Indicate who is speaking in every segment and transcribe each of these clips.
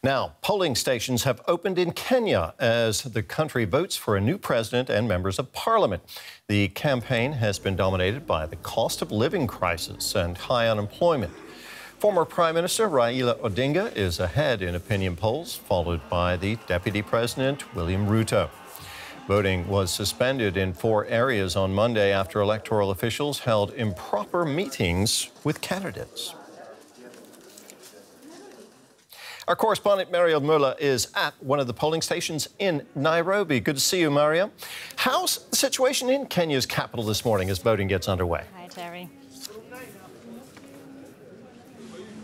Speaker 1: Now, polling stations have opened in Kenya as the country votes for a new president and members of parliament. The campaign has been dominated by the cost of living crisis and high unemployment. Former Prime Minister Raila Odinga is ahead in opinion polls, followed by the Deputy President William Ruto. Voting was suspended in 4 areas on Monday after electoral officials held improper meetings with candidates. Our correspondent Mario Muller is at one of the polling stations in Nairobi. Good to see you, Mario. How's the situation in Kenya's capital this morning as voting gets underway?
Speaker 2: Hi, Terry.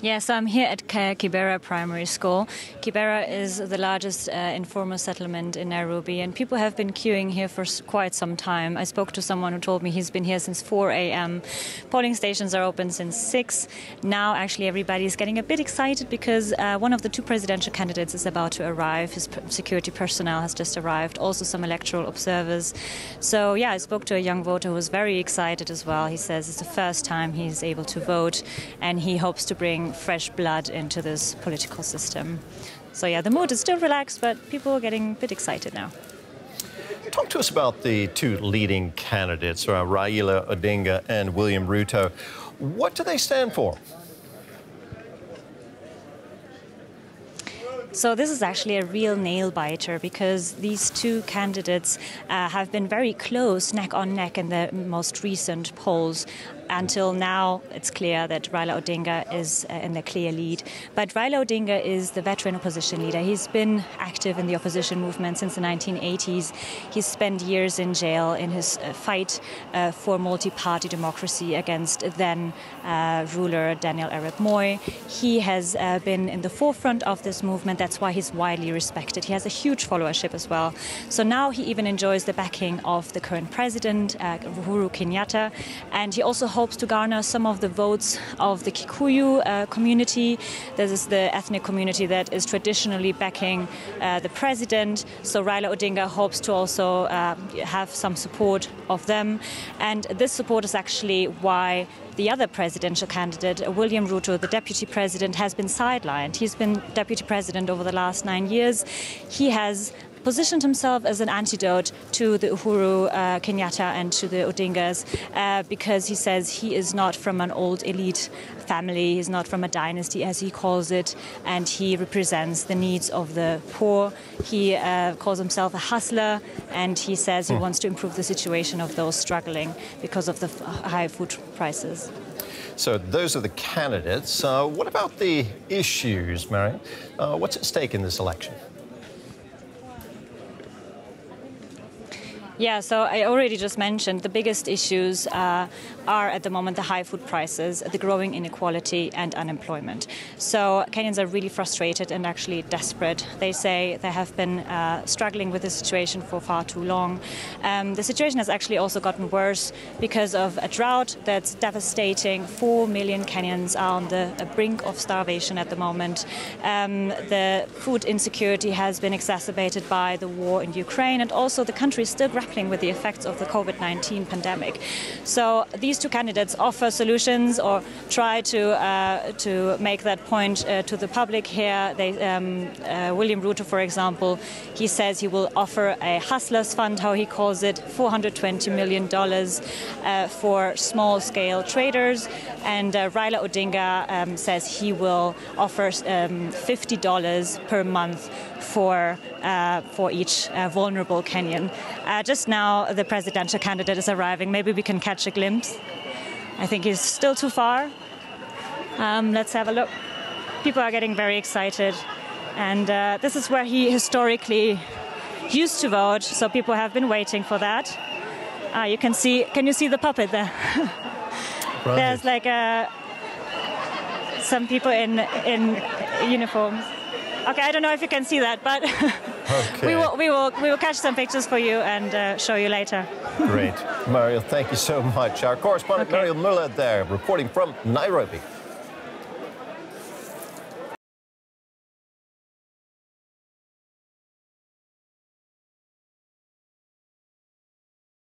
Speaker 2: Yes, I'm here at Kibera Primary School. Kibera is the largest informal settlement in Nairobi, and people have been queuing here for quite some time. I spoke to someone who told me he's been here since 4 a.m. Polling stations are open since 6. Now, actually, everybody's getting a bit excited because one of the 2 presidential candidates is about to arrive. His security personnel has just arrived, also some electoral observers. So, yeah, I spoke to a young voter who was very excited as well. He says it's the first time he's able to vote, and he hopes to bring fresh blood into this political system. So yeah, the mood is still relaxed, but people are getting a bit excited now.
Speaker 1: Talk to us about the 2 leading candidates, Raila Odinga and William Ruto. What do they stand for?
Speaker 2: So this is actually a real nail-biter because these 2 candidates have been very close, neck on neck, in the most recent polls. Until now, it's clear that Raila Odinga is in the clear lead. But Raila Odinga is the veteran opposition leader. He's been active in the opposition movement since the 1980s. He's spent years in jail in his fight for multi-party democracy against then ruler Daniel Arap Moi. He has been in the forefront of this movement. That's why he's widely respected. He has a huge followership as well. So now he even enjoys the backing of the current president, Uhuru Kenyatta, and he also hopes to garner some of the votes of the Kikuyu community. This is the ethnic community that is traditionally backing the president. So Raila Odinga hopes to also have some support of them. And this support is actually why the other presidential candidate, William Ruto, the deputy president, has been sidelined. He's been deputy president over the last 9 years. He has positioned himself as an antidote to the Uhuru Kenyatta and to the Odingas because he says he is not from an old elite family, he's not from a dynasty as he calls it, and he represents the needs of the poor. He calls himself a hustler, and he says he wants to improve the situation of those struggling because of the high food prices.
Speaker 1: So those are the candidates. What about the issues, Mary? What's at stake in this election?
Speaker 2: Yeah, so I already just mentioned the biggest issues are at the moment the high food prices, the growing inequality and unemployment. So Kenyans are really frustrated and actually desperate. They say they have been struggling with the situation for far too long. The situation has actually also gotten worse because of a drought that's devastating. 4 million Kenyans are on the brink of starvation at the moment. The food insecurity has been exacerbated by the war in Ukraine, and also the country is still grappling with the effects of the COVID-19 pandemic. So these 2 candidates offer solutions or try to make that point to the public here. William Ruto, for example, he says he will offer a hustlers fund, how he calls it, $420 million for small-scale traders. And Raila Odinga says he will offer $50 per month for each vulnerable Kenyan. Just now, the presidential candidate is arriving. Maybe we can catch a glimpse. I think he's still too far. Let's have a look. People are getting very excited. And this is where he historically used to vote, so people have been waiting for that. You can see, can you see the puppet there? Right. There's like some people in uniforms. Okay, I don't know if you can see that, but okay. we will catch some pictures for you and show you later.
Speaker 1: Great. Mario, thank you so much. Our correspondent Mario Muller there, reporting from Nairobi.